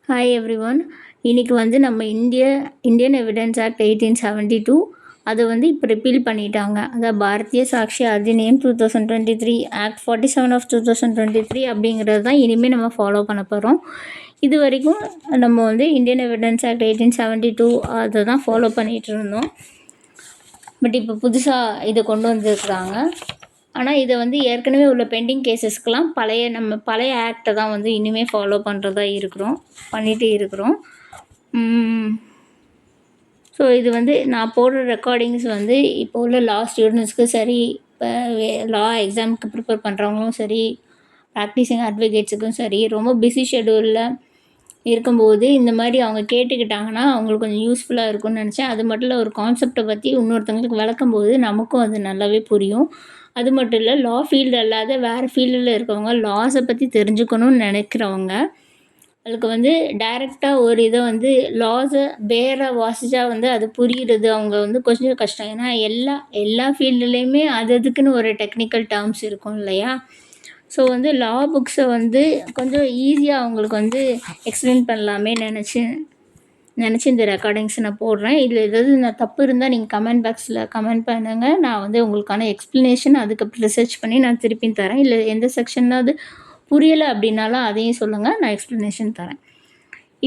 Hi everyone. இன்னைக்கு வந்து நம்ம இந்தியன் எவிடன்ஸ் ஆக்ட் 1872 அது வந்து இப்போ ரிப்பீல் பண்ணிட்டாங்க. அதாவது பாரதிய சாட்சி அதிநியம் 2023 ஆக்ட் 47 ஆஃப் 2023 அப்படிங்கிறது தான் இனிமேல் நம்ம ஃபாலோ பண்ண போகிறோம். இது வரைக்கும் நம்ம வந்து இந்தியன் எவிடன்ஸ் ஆக்ட் 1872 அதை தான் ஃபாலோ பண்ணிகிட்டு இருந்தோம். பட் இப்போ புதுசாக இதை கொண்டு வந்திருக்கிறாங்க. ஆனால் இதை வந்து ஏற்கனவே உள்ள பெண்டிங் கேசஸ்க்கெலாம் பழைய ஆக்டை தான் வந்து இனிமேல் ஃபாலோ பண்ணிகிட்டே இருக்கிறோம். ஸோ இது வந்து நான் போடுற ரெக்கார்டிங்ஸ் வந்து இப்போ உள்ள லா ஸ்டூடெண்ட்ஸ்க்கு சரி, இப்போ லா எக்ஸாமுக்கு ப்ரிப்பேர் பண்ணுறவங்களும் சரி, ப்ராக்டிஸிங் அட்வொகேட்ஸுக்கும் சரி, ரொம்ப பிஸி ஷெடியூலில் இருக்கும்போது இந்த மாதிரி அவங்க கேட்டுக்கிட்டாங்கன்னா அவங்களுக்கு கொஞ்சம் யூஸ்ஃபுல்லாக இருக்கும்னு நினச்சேன். அது மட்டும் இல்லை, ஒரு கான்செப்டை பற்றி இன்னொருத்தவங்களுக்கு விளக்கும் போது நமக்கும் அது நல்லாவே புரியும். அது மட்டும் இல்லை, லா ஃபீல்டு அல்லாத வேறு ஃபீல்டில் இருக்கவங்க லாஸை பற்றி தெரிஞ்சுக்கணும்னு நினைக்கிறவங்க அதுக்கு வந்து டைரெக்டாக ஒரு இதை வந்து லாஸை வேற வாசிச்சா வந்து அது புரியுறது அவங்க வந்து கொஞ்சம் கஷ்டம். ஏன்னா எல்லா ஃபீல்டுலேயுமே அதுக்குன்னு ஒரு டெக்னிக்கல் டேர்ம்ஸ் இருக்கும் இல்லையா? ஸோ வந்து லா புக்ஸை வந்து கொஞ்சம் ஈஸியாக அவங்களுக்கு வந்து எக்ஸ்பிளைன் பண்ணலாமே நினச்சி இந்த ரெக்கார்டிங்ஸ் நான் போடுறேன். இதில் ஏதாவது நான் தப்பு இருந்தால் நீங்கள் கமெண்ட் பாக்ஸில் கமெண்ட் பண்ணுங்கள். நான் வந்து உங்களுக்கான எக்ஸ்ப்ளனேஷன் அதுக்கப்புறம் ரிசர்ச் பண்ணி நான் திருப்பியும் தரேன். இல்லை எந்த செக்ஷன்னா அது புரியலை அப்படின்னாலும் அதையும் சொல்லுங்கள், நான் எக்ஸ்ப்ளனேஷன் தரேன்.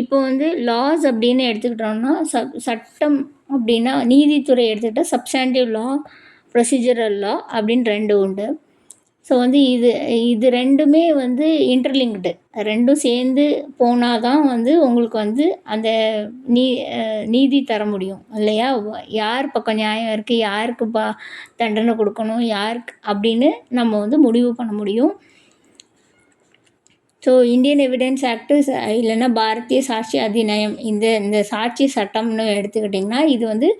இப்போ வந்து லாஸ் அப்படின்னு எடுத்துக்கிட்டோம்னா சட்டம் அப்படின்னா நீதித்துறை எடுத்துக்கிட்டால் சப்ஸ்டாண்டிவ் லா, ப்ரொசீஜரல் லா அப்படின்னு 2 உண்டு. ஸோ வந்து இது ரெண்டுமே வந்து இன்டர்லிங்க்டு, ரெண்டும் சேர்ந்து போனால் தான் வந்து உங்களுக்கு வந்து அந்த நீதி தர முடியும் இல்லையா? யார் பக்கம் நியாயம் இருக்குது, யாருக்கு தண்டனை கொடுக்கணும், யாருக்கு அப்படின்னு நம்ம வந்து முடிவு பண்ண முடியும். ஸோ இந்தியன் எவிடன்ஸ் ஆக்டு இல்லைன்னா பாரதிய சாட்சி அதிநியம் இந்த சாட்சி சட்டம்னு எடுத்துக்கிட்டிங்கன்னா இது வந்து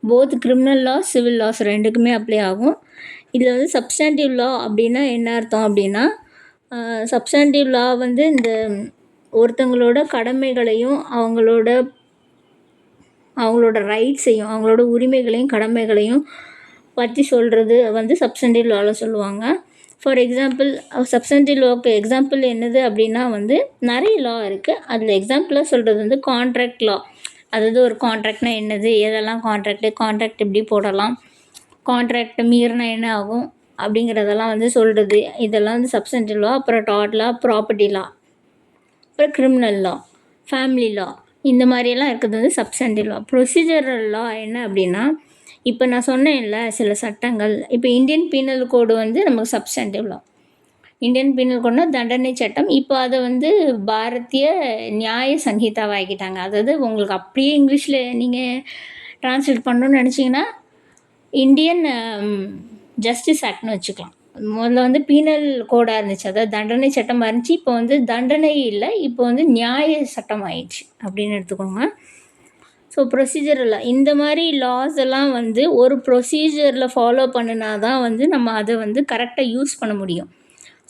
both criminal laws, civil laws ரெண்டுக்குமே அப்ளை ஆகும். இதில் வந்து சப்ஸ்டாண்டிவ் லா அப்படின்னா என்ன அர்த்தம் அப்படின்னா, சப்ஸ்டாண்டிவ் லா வந்து இந்த ஒருத்தங்களோட கடமைகளையும் அவங்களோட ரைட்ஸையும் அவங்களோட உரிமைகளையும் கடமைகளையும் பற்றி சொல்கிறது வந்து சப்ஸ்டாண்டிவ் லாவில் சொல்லுவாங்க. ஃபார் எக்ஸாம்பிள், சப்ஸ்டாண்டிவ் லாவுக்கு எக்ஸாம்பிள் என்னது அப்படின்னா வந்து நிறைய லா இருக்குது. அதில் எக்ஸாம்பிளாக சொல்கிறது வந்து கான்ட்ராக்ட் லா. அதாவது ஒரு கான்ட்ராக்ட்னா என்னது, எதெல்லாம் கான்ட்ராக்ட் எப்படி போடலாம், கான்ட்ராக்ட் மீறினா என்ன ஆகும் அப்படிங்கிறதெல்லாம் வந்து சொல்கிறது. இதெல்லாம் வந்து சப்ஸ்டாண்டிவ் லா. அப்புறம் டாட் லா, ப்ராப்பர்ட்டி லா, அப்புறம் கிரிமினல் லா, ஃபேமிலி லா, இந்த மாதிரியெல்லாம் இருக்கிறது வந்து சப்ஸ்டாண்டிவ் லா. ப்ரொசீஜரல் லா என்ன அப்படின்னா, இப்போ நான் சொன்னேன்ல சில சட்டங்கள், இப்போ இந்தியன் பீனல் கோடு வந்து நமக்கு சப்ஸ்டாண்டிவ் லா. இந்தியன் பீனல் கோட்னா தண்டனை சட்டம். இப்போ அதை வந்து பாரதிய நியாய சங்கீதாவை ஆக்கிட்டாங்க. அதாவது உங்களுக்கு அப்படியே இங்கிலீஷில் நீங்கள் ட்ரான்ஸ்லேட் பண்ணணும்னு நினச்சிங்கன்னா இந்தியன் ஜஸ்டிஸ் ஆக்ட்னு வச்சுக்கலாம். முதல்ல வந்து பீனல் கோடாக இருந்துச்சு, அதாவது தண்டனை சட்டமாக இருந்துச்சு. இப்போ வந்து தண்டனை இல்லை, இப்போ வந்து நியாய சட்டம் ஆயிடுச்சு அப்படின்னு எடுத்துக்கோங்க. ஸோ ப்ரொசீஜரில் இந்த மாதிரி லாஸ் எல்லாம் வந்து ஒரு ப்ரொசீஜரில் ஃபாலோ பண்ணினா தான் வந்து நம்ம அதை வந்து கரெக்டாக யூஸ் பண்ண முடியும்.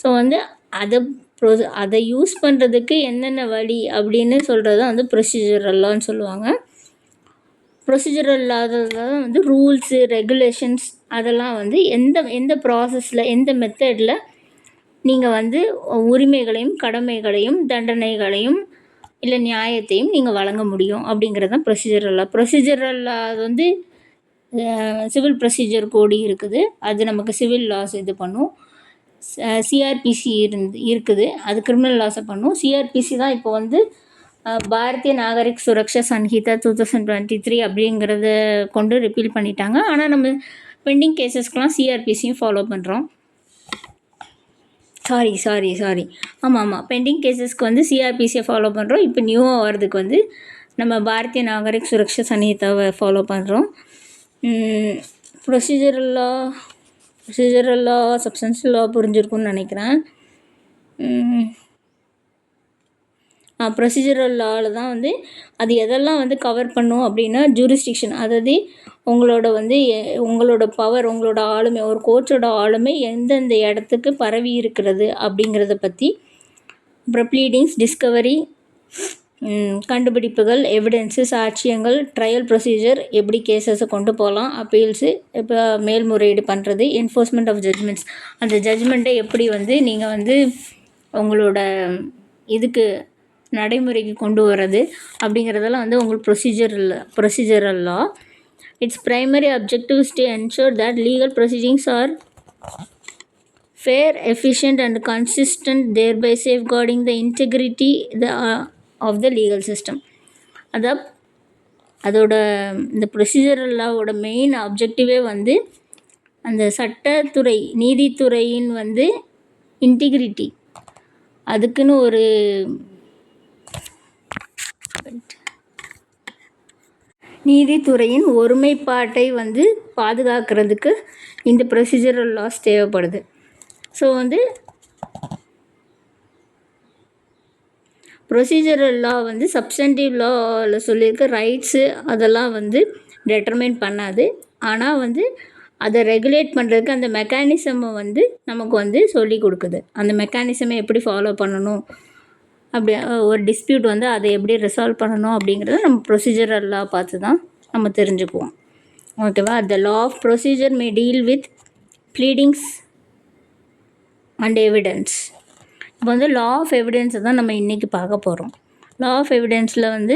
ஸோ வந்து அதை யூஸ் பண்ணுறதுக்கு என்னென்ன வழி அப்படின்னு சொல்கிறது தான் வந்து ப்ரொசீஜரல் லான்னு சொல்லுவாங்க. ப்ரொசீஜரல் இல்லாதது தான் வந்து ரூல்ஸு, ரெகுலேஷன்ஸ், அதெல்லாம் வந்து எந்த ப்ராசஸில் எந்த மெத்தடில் நீங்கள் வந்து உரிமைகளையும் கடமைகளையும் தண்டனைகளையும் இல்லை நியாயத்தையும் நீங்கள் வழங்க முடியும் அப்படிங்கிறது தான் ப்ரொசீஜரல் லா. ப்ரொசீஜரல் லா வந்து சிவில் ப்ரொசீஜர் கோடு இருக்குது, அது நமக்கு சிவில் லாஸ் இது பண்ணும். சிஆர்பிசி இருக்குது, அது கிரிமினல் லாஸை பண்ணும். சிஆர்பிசி தான் இப்போ வந்து பாரதிய நாகரிக் சுரக்ஷா சன்ஹிதா 2023 அப்படிங்கிறத கொண்டு ரிப்பீல் பண்ணிட்டாங்க. ஆனால் நம்ம பெண்டிங் கேசஸ்க்கெலாம் சிஆர்பிசியும் ஃபாலோ பண்ணுறோம். சாரி ஆமாம், பெண்டிங் கேசஸ்க்கு வந்து சிஆர்பிசியை ஃபாலோ பண்ணுறோம். இப்போ நியூவாக வர்றதுக்கு வந்து நம்ம பாரதிய நாகரிக் சுரக்ஷா சன்ஹிதாவை ஃபாலோ பண்ணுறோம். ப்ரொசீஜரல் லா சப்ஸ்டான்ஷியல் லா புரிஞ்சிருக்குன்னு நினைக்கிறேன். ப்ரொசீஜரல் லாவில் தான் வந்து அது எதெல்லாம் வந்து கவர் பண்ணும் அப்படின்னா ஜூரிஸ்டிக்ஷன், அதாவது உங்களோட பவர், உங்களோட ஆளுமை, ஒரு கோர்ட்டோட ஆளுமை எந்தெந்த இடத்துக்கு பரவி இருக்கிறது அப்படிங்கிறத பற்றி. அப்புறம் ப்ளீடிங்ஸ், டிஸ்கவரி, கண்டுபிடிப்புகள், எவிடன்ஸு, சாட்சியங்கள், ட்ரையல் ப்ரொசீஜர், எப்படி கேசஸை கொண்டு போகலாம், அப்பீல்ஸு, இப்போ மேல்முறையீடு பண்ணுறது, என்ஃபோர்ஸ்மெண்ட் ஆஃப் ஜட்ஜ்மெண்ட்ஸ், அந்த ஜட்ஜ்மெண்ட்டை எப்படி வந்து நீங்கள் வந்து உங்களோட இதுக்கு நடைமுறைக்கு கொண்டு வர்றது அப்படிங்கிறதெல்லாம் வந்து உங்களுக்கு procedural law. It's primary objective is to ensure that legal proceedings are fair, efficient and consistent, thereby safeguarding the integrity of the legal system. அதோட இந்த ப்ரொசீஜரல் லாவோட மெயின் ஆப்ஜெக்டிவே வந்து அந்த சட்டத்துறை நீதித்துறையின் வந்து இன்டிகிரிட்டி, அதுக்குன்னு ஒரு நீதித்துறையின் ஒருமைப்பாட்டை வந்து பாதுகாக்கிறதுக்கு இந்த ப்ரொசீஜரல் லாஸ் தேவைப்படுது. ஸோ வந்து ப்ரொசீஜரல் லா வந்து சப்ஸ்டன்டிவ் லாவில் சொல்லியிருக்க ரைட்ஸு அதெல்லாம் வந்து டெட்டர்மைன் பண்ணாது. ஆனால் வந்து அதை ரெகுலேட் பண்ணுறதுக்கு அந்த மெக்கானிசமை வந்து நமக்கு வந்து சொல்லி கொடுக்குது. அந்த மெக்கானிசமை எப்படி ஃபாலோ பண்ணணும், அப்படி ஒரு டிஸ்பியூட் வந்து அதை எப்படி ரிசால்வ் பண்ணணும் அப்படிங்கிறத நம்ம ப்ரொசீஜரல் லா பார்த்து தான் நம்ம தெரிஞ்சுக்குவோம். ஓகேவா? The law of procedure may deal with pleadings and evidence. இப்போ வந்து லா ஆஃப் எவிடன்ஸை தான் நம்ம இன்றைக்கி பார்க்க போகிறோம். லா ஆஃப் எவிடன்ஸில் வந்து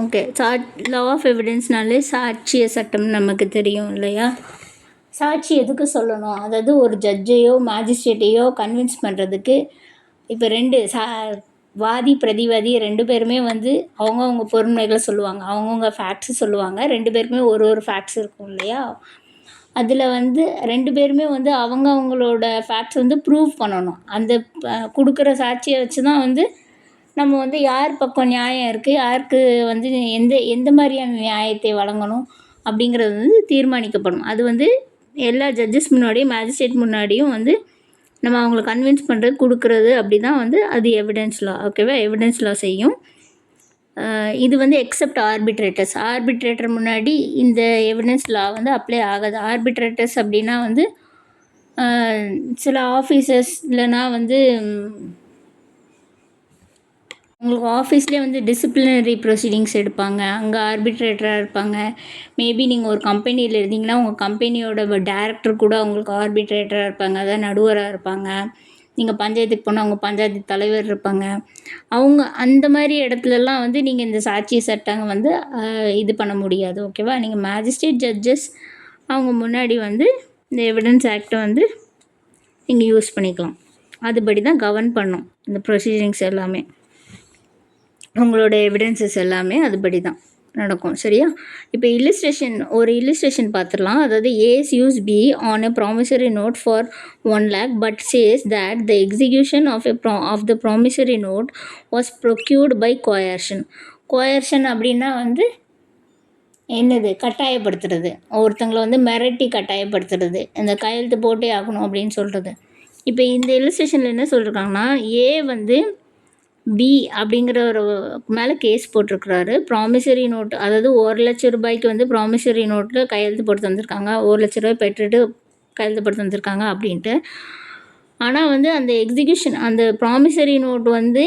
ஓகே, லா ஆஃப் எவிடன்ஸ்னாலே சாட்சிய சட்டம் நமக்கு தெரியும் இல்லையா? சாட்சி எதுக்கு சொல்லணும்? அதாவது ஒரு ஜட்ஜையோ மேஜிஸ்ட்ரேட்டையோ கன்வின்ஸ் பண்ணுறதுக்கு இப்போ வாதி பிரதிவாதி 2 பேருமே வந்து அவங்கவுங்க பொறுமைகளை சொல்லுவாங்க, அவங்கவுங்க ஃபேக்ட்ஸு சொல்லுவாங்க. 2 பேருக்குமே ஒரு ஃபேக்ட்ஸ் இருக்கும் இல்லையா? அதில் வந்து 2 பேருமே வந்து அவங்களோட ஃபேக்ட்ஸ் வந்து ப்ரூவ் பண்ணணும். அந்த கொடுக்குற சாட்சியை வச்சு தான் வந்து நம்ம வந்து யார் பக்கம் நியாயம் இருக்குது, யாருக்கு வந்து எந்த மாதிரியான நியாயத்தை வழங்கணும் அப்படிங்கிறது வந்து தீர்மானிக்கப்படும். அது வந்து எல்லா ஜட்ஜஸ் முன்னாடியும் மேஜிஸ்ட்ரேட் முன்னாடியும் வந்து நம்ம அவங்கள கன்வின்ஸ் பண்ணுறது கொடுக்குறது. அப்படி தான் வந்து அது எவிடன்ஸ் லா. ஓகேவா? எவிடன்ஸ் லா செய்யும். இது வந்து எக்ஸப்ட் ஆர்பிட்ரேட்டர் முன்னாடி இந்த எவிடன்ஸ் லா வந்து அப்ளை ஆகாது. ஆர்பிட்ரேட்டர்ஸ் அப்படின்னா வந்து சில ஆஃபீஸர்ஸ் இல்லைனா வந்து உங்களுக்கு ஆஃபீஸ்லேயே வந்து டிசிப்ளினரி ப்ரொசீடிங்ஸ் எடுப்பாங்க, அங்கே ஆர்பிட்ரேட்டராக இருப்பாங்க. மேபி நீங்கள் ஒரு கம்பெனியில் இருந்தீங்கன்னா உங்கள் கம்பெனியோட டைரக்டர் கூட உங்களுக்கு ஆர்பிட்ரேட்டராக இருப்பாங்க, அதாவது நடுவராக இருப்பாங்க. நீங்கள் பஞ்சாயத்துக்கு போனால் அவங்க பஞ்சாயத்து தலைவர் இருப்பாங்க. அவங்க அந்த மாதிரி இடத்துலலாம் வந்து நீங்கள் இந்த சாட்சிய சட்டங்க வந்து இது பண்ண முடியாது. ஓகேவா? நீங்கள் மேஜிஸ்ட்ரேட் ஜட்ஜஸ் அவங்க முன்னாடி வந்து இந்த எவிடன்ஸ் ஆக்டை வந்து நீங்கள் யூஸ் பண்ணிக்கலாம். அதுபடி தான் கவர்ன் பண்ணும் இந்த ப்ரொசீடிங்ஸ் எல்லாமே. உங்களோட எவிடன்சஸ் எல்லாமே அதுபடி தான் நடக்கும். சரியா? இப்போ ஒரு இல்லுஸ்ட்ரேஷன் பார்த்துடலாம். அதாவது A sues B on a promissory note for 1 lakh but says that the execution of the promissory note was procured by coercion அப்படின்னா வந்து என்னது? கட்டாயப்படுத்துறது. ஒருத்தங்களை வந்து மிரட்டி கட்டாயப்படுத்துறது, இந்த கையெழுத்து போட்டே ஆகணும் அப்படின்னு சொல்கிறது. இப்போ இந்த இல்லுஸ்ட்ரேஷனில் என்ன சொல்லியிருக்காங்கன்னா, ஏ வந்து பி அப்படிங்கிற ஒரு மேலே கேஸ் போட்டிருக்கிறாரு. ப்ராமிசரி நோட், அதாவது 1,00,000 ரூபாய்க்கு வந்து ப்ராமிசரி நோட்டில் கையெழுத்து போட்டு தந்திருக்காங்க, 1,00,000 ரூபாய் பெற்றுட்டு கையெழுத்து போட்டு தந்திருக்காங்க அப்படின்ட்டு. ஆனால் வந்து அந்த எக்ஸிக்யூஷன் அந்த ப்ராமிசரி நோட் வந்து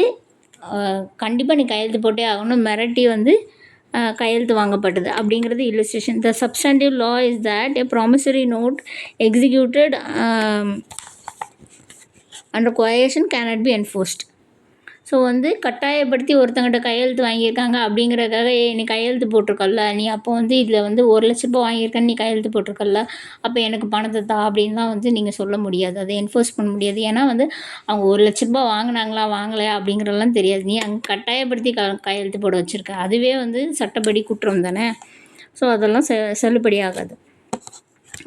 கண்டிப்பாக நீ கையெழுத்து போட்டே ஆகணும் மிரட்டி வந்து கையெழுத்து வாங்கப்பட்டது அப்படிங்கிறது illustration. The substantive law is that a promissory note executed under coercion cannot be enforced. So வந்து கட்டாயப்படுத்தி ஒருத்தங்கிட்ட கையெழுத்து வாங்கியிருக்காங்க அப்படிங்கிறதுக்காக நீ கையெழுத்து போட்டிருக்கல்ல, நீ அப்போ வந்து இதில் வந்து 1,00,000 ரூபாய் வாங்கியிருக்கேன்னு நீ கையெழுத்து போட்டிருக்கல்ல, அப்போ எனக்கு பணத்தை தா அப்படின்லாம் வந்து நீங்கள் சொல்ல முடியாது. அதை என்ஃபோர்ஸ் பண்ண முடியாது. ஏன்னா வந்து அவங்க 1,00,000 ரூபாய் வாங்கினாங்களா வாங்கலையா அப்படிங்கிறதெல்லாம் தெரியாது. நீ அங்கே கட்டாயப்படுத்தி கையெழுத்து போட வச்சுருக்க, அதுவே வந்து சட்டப்படி குற்றம் தானே. ஸோ அதெல்லாம் செல்லுபடி ஆகாது.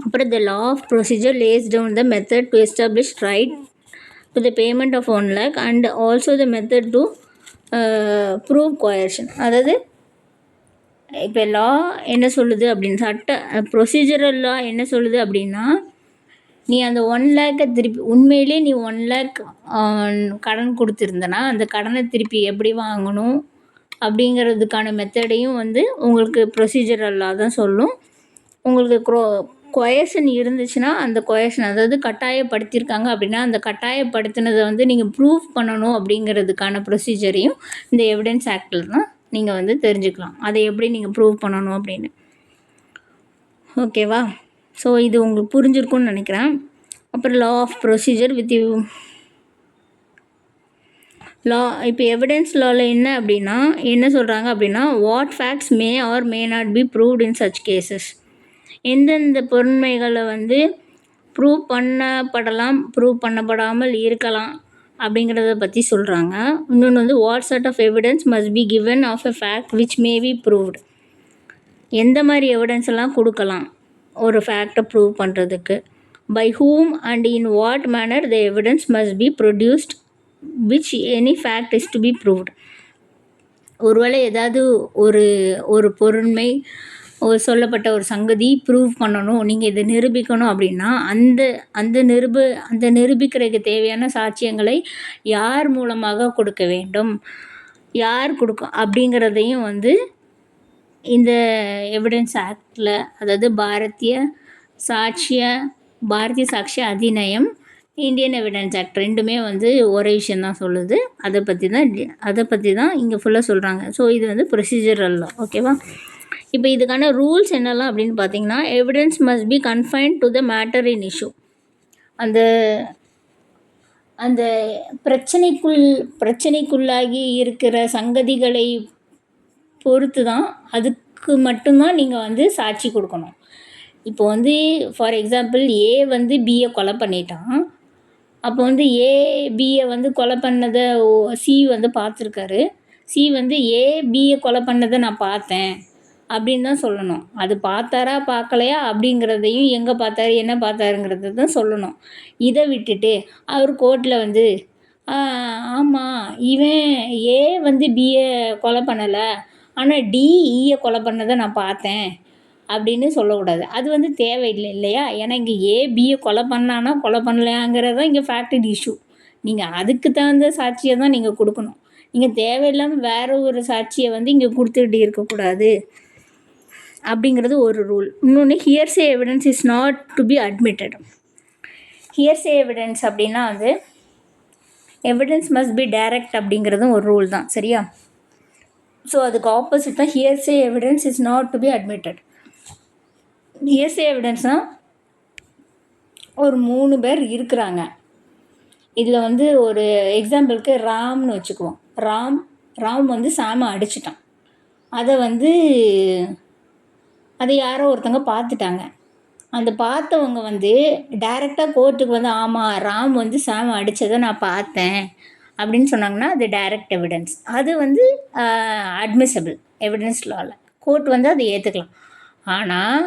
அப்புறம் the law of procedure lays down the method to establish right to the payment of 1 lakh and also the method to prove coercion. அதாவது இப்போ லா என்ன சொல்லுது அப்படின்னு ப்ரொசீஜரல் லா என்ன சொல்லுது அப்படின்னா, நீ அந்த 1 லேக்கை திருப்பி உண்மையிலே நீ 1 லேக் கடன் கொடுத்துருந்தனா அந்த கடனை திருப்பி எப்படி வாங்கணும் அப்படிங்கிறதுக்கான மெத்தடையும் வந்து உங்களுக்கு ப்ரொசீஜரல் லா தான் சொல்லும். உங்களுக்கு கொயர்ஷன் இருந்துச்சுன்னா அந்த கொயர்ஷன், அதாவது கட்டாயப்படுத்தியிருக்காங்க அப்படின்னா அந்த கட்டாயப்படுத்தினதை வந்து நீங்கள் ப்ரூவ் பண்ணணும் அப்படிங்கிறதுக்கான ப்ரொசீஜரையும் இந்த எவிடன்ஸ் ஆக்டில் தான் நீங்கள் வந்து தெரிஞ்சுக்கலாம். அதை எப்படி நீங்கள் ப்ரூவ் பண்ணணும் அப்படின்னு. ஓகேவா? ஸோ இது உங்களுக்கு புரிஞ்சிருக்கும்னு நினைக்கிறேன். அப்புறம் law of procedure with law இப்போ எவிடன்ஸ் லாவில் என்ன அப்படின்னா என்ன சொல்கிறாங்க அப்படின்னா what facts may or may not be proved in such cases. எந்தெந்த பொருண்மைகளை வந்து ப்ரூவ் பண்ணப்படலாம், ப்ரூவ் பண்ணப்படாமல் இருக்கலாம் அப்படிங்கிறத பற்றி சொல்கிறாங்க. இன்னொன்று வந்து what sort of evidence must be given of a fact which may be proved. எந்த மாதிரி எவிடன்ஸ் எல்லாம் கொடுக்கலாம் ஒரு ஃபேக்டை ப்ரூவ் பண்ணுறதுக்கு. By whom and in what manner the evidence must be produced which any fact is to be proved. ஒருவேளை ஏதாவது ஒரு பொருண்மை ஒரு சொல்லப்பட்ட ஒரு சங்கதி ப்ரூவ் பண்ணணும், நீங்கள் இதை நிரூபிக்கணும் அப்படின்னா அந்த நிரூபிக்கிறதுக்கு தேவையான சாட்சியங்களை யார் மூலமாக கொடுக்க வேண்டும், யார் கொடுக்கும் அப்படிங்கிறதையும் வந்து இந்த எவிடன்ஸ் ஆக்டில், அதாவது பாரதிய சாட்சிய அதிநயம், இந்தியன் எவிடன்ஸ் ஆக்ட் ரெண்டுமே வந்து ஒரே விஷயந்தான் சொல்லுது. அதை பற்றி தான் இங்கே ஃபுல்லாக சொல்கிறாங்க. ஸோ இது வந்து ப்ரொசீஜரல் லா. ஓகேவா? இப்போ இதுக்கான ரூல்ஸ் என்னெல்லாம் அப்படின்னு பார்த்தீங்கன்னா, evidence must B confined to the matter in issue. அந்த பிரச்சனைக்குள்ளாகி இருக்கிற சங்கதிகளை பொறுத்து தான், அதுக்கு மட்டும்தான் நீங்கள் வந்து சாட்சி கொடுக்கணும். இப்போ வந்து ஃபார் எக்ஸாம்பிள் ஏ வந்து பியை கொலை பண்ணிட்டான். அப்போ வந்து ஏ பியை வந்து கொலை பண்ணதை சி வந்து பார்த்துருக்காரு. சி வந்து ஏ பியை கொலை பண்ணதை நான் பார்த்தேன் அப்படின்னு தான் சொல்லணும். அது பார்த்தாரா பார்க்கலையா அப்படிங்கிறதையும் எங்கே பார்த்தாரு என்ன பார்த்தாருங்கிறது தான் சொல்லணும். இதை விட்டுட்டு அவர் கோர்ட்டில் வந்து ஆமாம் இவன் ஏ வந்து பியை கொலை பண்ணலை, ஆனால் டி ஈயை கொலை பண்ணதை நான் பார்த்தேன் அப்படின்னு சொல்லக்கூடாது. அது வந்து தேவையில்லை இல்லையா? ஏன்னா இங்கே ஏ பியை கொலை பண்ணானா கொலை பண்ணலையாங்கிறது தான் இங்கே ஃபேக்டட் இஷ்யூ. நீங்கள் அதுக்கு தகுந்த சாட்சியை தான் நீங்கள் கொடுக்கணும். நீங்கள் தேவையில்லாமல் வேறு ஒரு சாட்சியை வந்து இங்கே கொடுத்துக்கிட்டு இருக்கக்கூடாது அப்படிங்கிறது ஒரு ரூல். இன்னொன்று, hearsay evidence is not to be admitted. Hearsay evidence அப்படின்னா வந்து எவிடன்ஸ் மஸ்ட் பி டைரக்ட் அப்படிங்கிறதும் ஒரு ரூல் தான். சரியா? ஸோ அதுக்கு ஆப்போசிட் தான் hearsay evidence is not to be admitted. Hearsay எவிடன்ஸ்னால் ஒரு 3 பேர் இருக்கிறாங்க. இதில் வந்து ஒரு எக்ஸாம்பிளுக்கு ராம்னு வச்சுக்குவோம். ராம் வந்து சாமை அடிச்சிட்டான். அதை யாரோ ஒருத்தங்க பார்த்துட்டாங்க. அந்த பார்த்தவங்க வந்து டைரெக்டாக கோர்ட்டுக்கு வந்து ஆமாம் ராம் வந்து சாமை அடித்ததை நான் பார்த்தேன் அப்படின்னு சொன்னாங்கன்னா அது டைரக்ட் எவிடன்ஸ். அது வந்து அட்மிசபிள் எவிடன்ஸ் லாவில். கோர்ட் வந்து அதை ஏற்றுக்கலாம். ஆனால்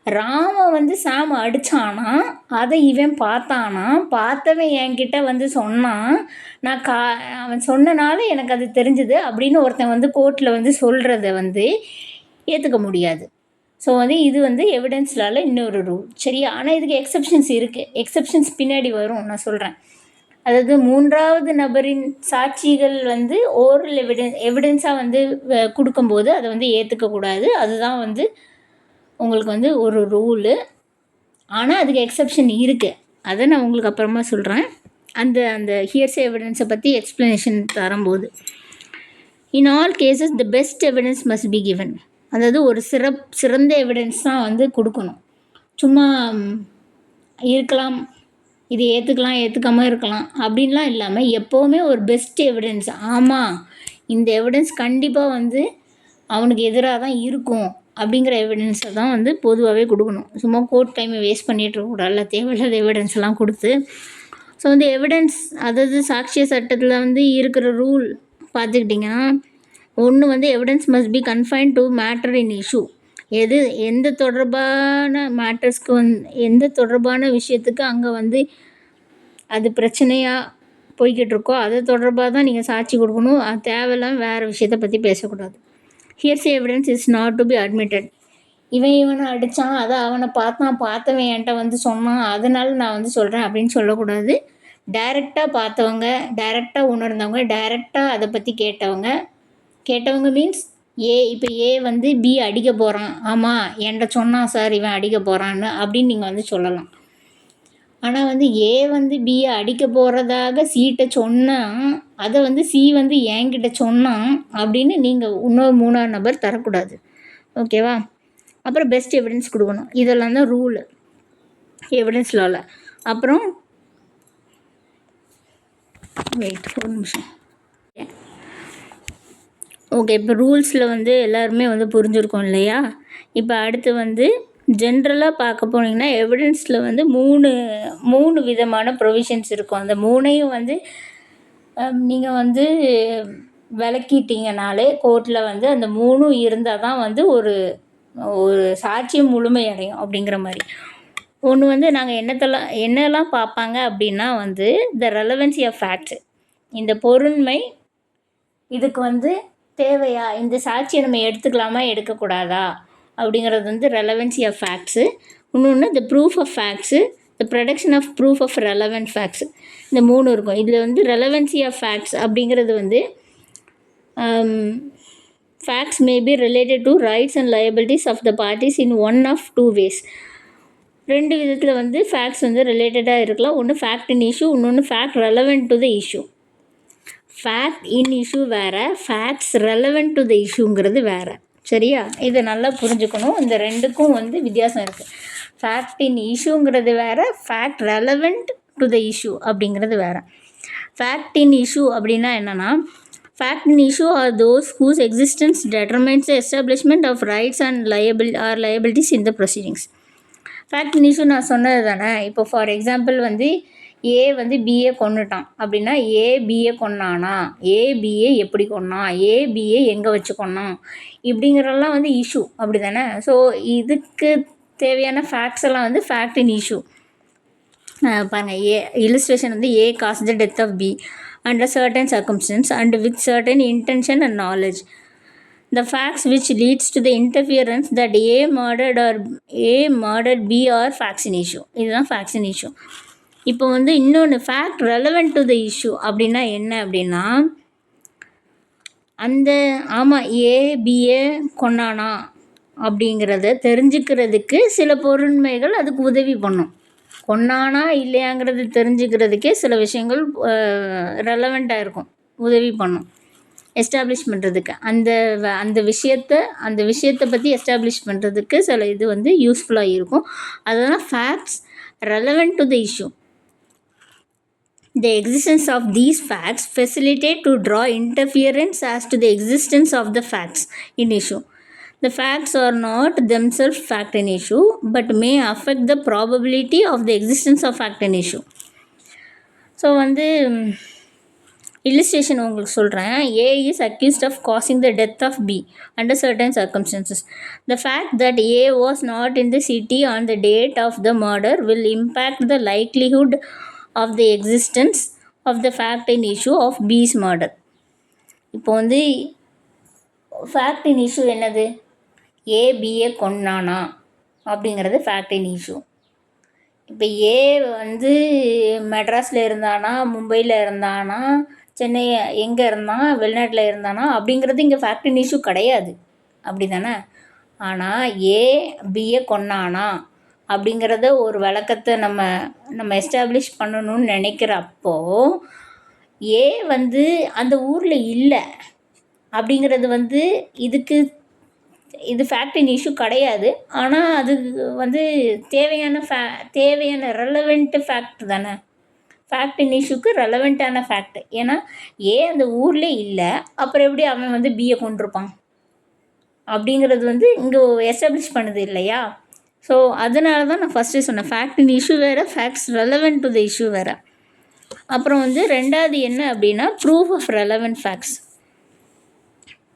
ராம வந்து சாமை அடித்தானா, அதை இவன் பார்த்தானா, பார்த்தவன் என்கிட்ட வந்து சொன்னான், நான் அவன் சொன்னனால எனக்கு அது தெரிஞ்சுது அப்படின்னு ஒருத்தன் வந்து கோர்ட்டில் வந்து சொல்கிறத வந்து ஏற்றுக்க முடியாது. ஸோ வந்து இது வந்து எவிடன்ஸ் லாவில் இன்னொரு ரூல். சரியா? ஆனால் இதுக்கு எக்ஸப்ஷன்ஸ் இருக்குது. எக்ஸப்ஷன்ஸ் பின்னாடி வரும், நான் சொல்கிறேன். அதாவது 3வது நபரின் சாட்சிகள் வந்து ஓரல் எவிடன்ஸாக வந்து கொடுக்கும்போது அதை வந்து ஏற்றுக்கக்கூடாது. அதுதான் வந்து உங்களுக்கு வந்து ஒரு ரூலு. ஆனால் அதுக்கு எக்ஸப்ஷன் இருக்குது. அதை நான் உங்களுக்கு அப்புறமா சொல்கிறேன். அந்த ஹியர்சே எவிடன்ஸை பற்றி எக்ஸ்ப்ளனேஷன் தரும்போது, in all cases the best evidence must be given. அதாவது ஒரு சிறந்த எவிடன்ஸ் தான் வந்து கொடுக்கணும். சும்மா இருக்கலாம், இது ஏற்றுக்கலாம் ஏற்றுக்காமல் இருக்கலாம் அப்படின்லாம் இல்லாமல் எப்போவுமே ஒரு பெஸ்ட் எவிடன்ஸ், ஆமாம் இந்த எவிடன்ஸ் கண்டிப்பாக வந்து அவனுக்கு எதிராக தான் இருக்கும் அப்படிங்கிற எவிடன்ஸை தான் வந்து பொதுவாகவே கொடுக்கணும். சும்மா கோர்ட் டைமை வேஸ்ட் பண்ணிகிட்டு இருக்கக்கூடாது, தேவையில்லாத எவிடன்ஸ் எல்லாம் கொடுத்து. ஸோ வந்து எவிடன்ஸ், அதாவது சாட்சிய சட்டத்தில் வந்து இருக்கிற ரூல் பார்த்துக்கிட்டிங்கன்னா, ஒன்று வந்து evidence must B confine to matter in issue. எந்த தொடர்பான மேட்டர்ஸ்க்கு எந்த தொடர்பான விஷயத்துக்கு அங்கே வந்து அது பிரச்சனையாக போய்கிட்டு இருக்கோ அது தொடர்பாக தான் நீங்கள் சாட்சி கொடுக்கணும். அது தேவையில்லாமல் வேறு விஷயத்தை பற்றி பேசக்கூடாது. Hearsay evidence is not to be admitted. இவனை அடித்தான், அதை அவனை பார்த்தவன் என்கிட்ட வந்து சொன்னான், அதனால நான் வந்து சொல்கிறேன் அப்படின்னு சொல்லக்கூடாது. டைரெக்டாக பார்த்தவங்க, டைரெக்டாக உணர்ந்தவங்க, டைரெக்டாக அதை பற்றி கேட்டவங்க மீன்ஸ் இப்போ ஏ வந்து பி அடிக்க போகிறான், ஆமாம் என்கிட்ட சொன்னான் சார் இவன் அடிக்க போகிறான்னு அப்படின்னு நீங்கள் வந்து சொல்லலாம். ஆனால் வந்து ஏ வந்து பியை அடிக்க போகிறதாக சீட்டை சொன்னால் அதை வந்து சி வந்து என்கிட்ட சொன்னான் அப்படின்னு நீங்கள் இன்னொரு 3ஆவது நபர் தரக்கூடாது. ஓகேவா? அப்புறம் பெஸ்ட் எவிடன்ஸ் கொடுக்கணும். இதெல்லாம் தான் ரூலு எவிடன்ஸ் லாவில். அப்புறம் வெயிட் ஒரு நிமிஷம். ஓகே, இப்போ ரூல்ஸில் வந்து எல்லாருமே வந்து புரிஞ்சுருக்கோம் இல்லையா? இப்போ அடுத்து வந்து ஜென்ரலாக பார்க்க போனீங்கன்னா எவிடன்ஸில் வந்து மூணு விதமான ப்ரொவிஷன்ஸ் இருக்கும். அந்த மூணையும் வந்து நீங்கள் வந்து விளக்கிட்டீங்கனாலே கோர்ட்டில் வந்து அந்த மூணும் இருந்தால் தான் வந்து ஒரு சாட்சியம் முழுமையடையும் அப்படிங்கிற மாதிரி. ஒன்று வந்து நாங்கள் என்னெல்லாம் பார்ப்பாங்க அப்படின்னா வந்து த ரெலவன்சி ஆஃப் ஃபேக்ட்ஸ், இந்த பொருண்மை இதுக்கு வந்து தேவையா, இந்த சாட்சியை நம்ம எடுத்துக்கலாமா எடுக்கக்கூடாதா அப்படிங்கிறது வந்து ரெலவன்சி ஆஃப் ஃபேக்ட்ஸு. இன்னொன்று the proof of facts, the production of proof of relevant facts. இந்த மூணு இருக்கும். இதில் வந்து ரெலவன்சி ஆஃப் ஃபேக்ட்ஸ் அப்படிங்கிறது வந்து facts may be related to rights and liabilities of the parties in one of two ways. ரெண்டு விதத்தில் வந்து ஃபேக்ட்ஸ் வந்து ரிலேட்டடாக இருக்கலாம். ஒன்று ஃபேக்ட் இன் இஷ்யூ, இன்னொன்று fact relevant to the issue. Fact in issue வேறு, ஃபேக்ட்ஸ் ரெலவெண்ட் டு த இஷ்யூங்கிறது வேறு. சரியா? இதை நல்லா புரிஞ்சுக்கணும். இந்த ரெண்டுக்கும் வந்து வித்தியாசம் இருக்குது. ஃபேக்ட் இன் இஷ்யூங்கிறது வேறு, fact relevant to the issue அப்படிங்கிறது வேறு. ஃபேக்ட் இன் இஷ்யூ அப்படின்னா என்னென்னா, fact in issue are those whose existence determines the establishment of rights and liabilities in the proceedings. fact in issue நான் சொன்னது தானே. இப்போ ஃபார் எக்ஸாம்பிள் வந்து ஏ வந்து பிஏ கொன்னுட்டான் அப்படின்னா ஏ பிஏ கொன்னானா, ஏ பிஏ எப்படி கொன்னான், ஏ பிஏ எங்கே வச்சு கொன்னான், இப்படிங்கிறதெல்லாம் வந்து இஷ்யூ அப்படி தானே. ஸோ இதுக்கு தேவையான ஃபேக்ட்ஸ் எல்லாம் வந்து ஃபேக்ட் இன் இஷ்யூ. பாருங்கள், ஏ இல்லுஸ்ட்ரேஷன் வந்து A causes the death of B under certain circumstances and with certain intention and knowledge. The facts which leads to the interference that A murdered B are facts in issue. இதுதான் facts in issue. இப்போ வந்து இன்னொன்று fact relevant to the issue அப்படின்னா என்ன அப்படின்னா, அந்த ஆமாம் ஏ BA கொன்னானா அப்படிங்கிறத தெரிஞ்சுக்கிறதுக்கு சில பொருண்மைகள் அதுக்கு உதவி பண்ணும். கொன்னானா இல்லையாங்கிறது தெரிஞ்சுக்கிறதுக்கே சில விஷயங்கள் ரெலவெண்ட்டாக இருக்கும், உதவி பண்ணும் எஸ்டாப்ளிஷ் பண்ணுறதுக்கு. அந்த விஷயத்தை பற்றி எஸ்டாப்ளிஷ் பண்ணுறதுக்கு சில இது வந்து யூஸ்ஃபுல்லாக இருக்கும். அதுதான் facts relevant to the issue. The existence of these facts facilitate to draw interference as to the existence of the facts in issue. The facts are not themselves fact in issue but may affect the probability of the existence of fact in issue. So வந்து illustration உங்களுக்கு சொல்கிறேன். A is accused of causing the death of B under certain circumstances. The fact that A was not in the city on the date of the murder will impact the likelihood of the existence of the fact in issue of B's murder. இப்போ வந்து fact in issue என்னது? ஏ BA கொன்னானா அப்படிங்கிறது fact in issue. இப்போ ஏ வந்து மெட்ராஸில் இருந்தானா, மும்பையில் இருந்தானா, சென்னை எங்கே இருந்தான், வெளிநாட்டில் இருந்தானா அப்படிங்கிறது இங்கே ஃபேக்ட் இன் இஷ்யூ கிடையாது, அப்படி தானே. ஆனால் ஏ பிஏ கொன்னானா அப்படிங்கிறத ஒரு விளக்கத்தை நம்ம எஸ்டாப்ளிஷ் பண்ணணும்னு நினைக்கிறப்போ ஏ வந்து அந்த ஊரில் இல்லை அப்படிங்கிறது வந்து இது ஃபேக்ட் இன் இஷ்யூ கிடையாது. ஆனால் அது வந்து தேவையான ரெலவெண்ட்டு ஃபேக்ட் தானே. ஃபேக்ட் இன் இஷ்யூக்கு ரெலவெண்ட்டான ஃபேக்ட். ஏன்னா ஏ அந்த ஊரில் இல்லை, அப்புறம் எப்படி அவன் வந்து பிஏ கொண்டிருப்பான் அப்படிங்கிறது வந்து இங்கே எஸ்டாப்ளிஷ் பண்ணுது இல்லையா. ஸோ அதனால தான் நான் ஃபஸ்ட்டு சொன்னேன், ஃபேக்ட் இன் இஷ்யூ வேறு, facts relevant to the issue வேறு. அப்புறம் வந்து ரெண்டாவது என்ன அப்படின்னா proof of relevant facts.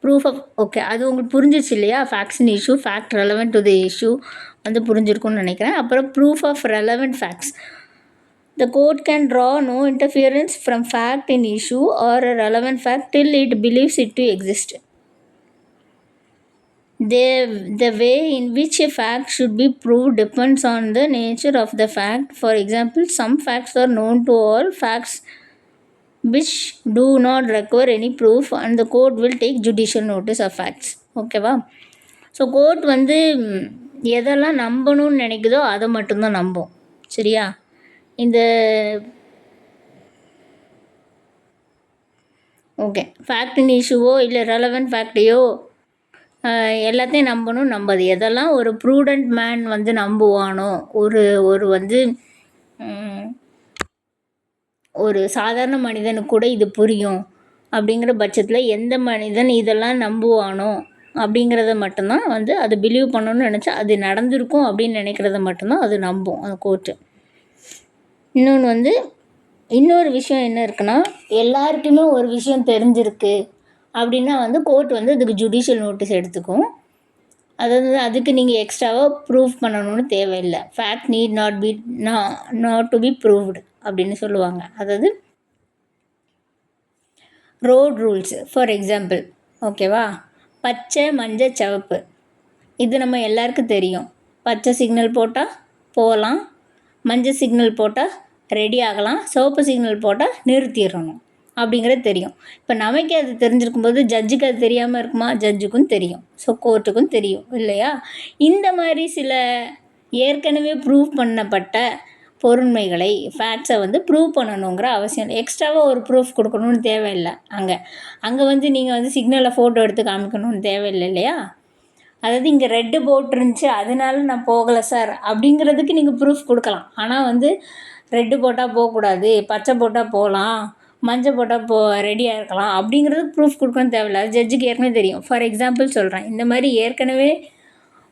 Proof of okay, அது உங்களுக்கு புரிஞ்சிச்சு இல்லையா. Facts in issue, fact relevant to the issue வந்து புரிஞ்சிருக்கும்னு நினைக்கிறேன். அப்புறம் proof of relevant facts. The court can draw no interference from fact in issue or a relevant fact till it believes it to exist. The way in which a fact should be proved depends on the nature of the fact. For example, some facts are known to all, facts which do not require any proof, and the court will take judicial notice of facts. ஓகேவா? So court வந்து எதெல்லாம் நம்பணும்னு நினைக்குதோ அதை மட்டும்தான் நம்பும். சரியா? இந்த okay fact இன் இஷ்யூவோ இல்லை relevant ஃபேக்டையோ எல்லாத்தையும் நம்பது எதெல்லாம் ஒரு ப்ரூடண்ட் மேன் வந்து நம்புவானோ, ஒரு வந்து ஒரு சாதாரண மனிதனுக்கு கூட இது புரியும் அப்படிங்கிற பட்சத்தில் எந்த மனிதன் இதெல்லாம் நம்புவானோ அப்படிங்கிறத மட்டும்தான் வந்து அது பிலீவ் பண்ணணும்னு நினச்சா அது நடந்திருக்கும் அப்படின்னு நினைக்கிறத மட்டும்தான் அது நம்பும் அந்த கோர்ட்டு. இன்னொன்று வந்து இன்னொரு விஷயம் என்ன இருக்குன்னா, எல்லாருக்குமே ஒரு விஷயம் தெரிஞ்சிருக்கு அப்படின்னா வந்து கோர்ட் வந்து அதுக்கு ஜுடிஷியல் நோட்டீஸ் எடுத்துக்கும். அதாவது அதுக்கு நீங்கள் எக்ஸ்ட்ராவாக ப்ரூஃப் பண்ணணும்னு தேவையில்லை. Fact need not to B proved அப்படின்னு சொல்லுவாங்க. அதாவது ரோட் ரூல்ஸ் ஃபார் எக்ஸாம்பிள், ஓகேவா, பச்சை மஞ்சள் சிவப்பு இது நம்ம எல்லாருக்கும் தெரியும். பச்சை சிக்னல் போட்டால் போகலாம், மஞ்சள் சிக்னல் போட்டால் ரெடி ஆகலாம், சிவப்பு சிக்னல் போட்டால் நிறுத்திடணும் அப்படிங்கிறது தெரியும். இப்போ நமக்கே அது தெரிஞ்சிருக்கும்போது ஜட்ஜுக்கு அது தெரியாமல் இருக்குமா? ஜட்ஜுக்கும் தெரியும், ஸோ கோர்ட்டுக்கும் தெரியும் இல்லையா? இந்த மாதிரி சில ஏற்கனவே ப்ரூவ் பண்ணப்பட்ட பொருண்மைகளை ஃபேக்ட்ஸை வந்து ப்ரூவ் பண்ணணுங்கிற அவசியம் இல்லை. எக்ஸ்ட்ராவாக ஒரு ப்ரூஃப் கொடுக்கணும்னு தேவையில்லை. அங்கே வந்து நீங்கள் வந்து சிக்னலை ஃபோட்டோ எடுத்து காமிக்கணும்னு தேவையில்லை இல்லையா? அதாவது இங்கே ரெட்டு போட் இருந்துச்சு அதனால நான் போகலை சார் அப்படிங்கிறதுக்கு நீங்கள் ப்ரூஃப் கொடுக்கலாம். ஆனால் வந்து ரெட்டு போட்டால் போகக்கூடாது, பச்சை போட்டால் போகலாம், மஞ்சள் போட்டால் ரெடியாக இருக்கலாம் அப்படிங்கிறதுக்கு ப்ரூஃப் கொடுக்கணும் தேவையில்லை. அது ஜட்ஜுக்கு ஏற்கனவே தெரியும். ஃபார் எக்ஸாம்பிள் சொல்கிறேன், இந்த மாதிரி ஏற்கனவே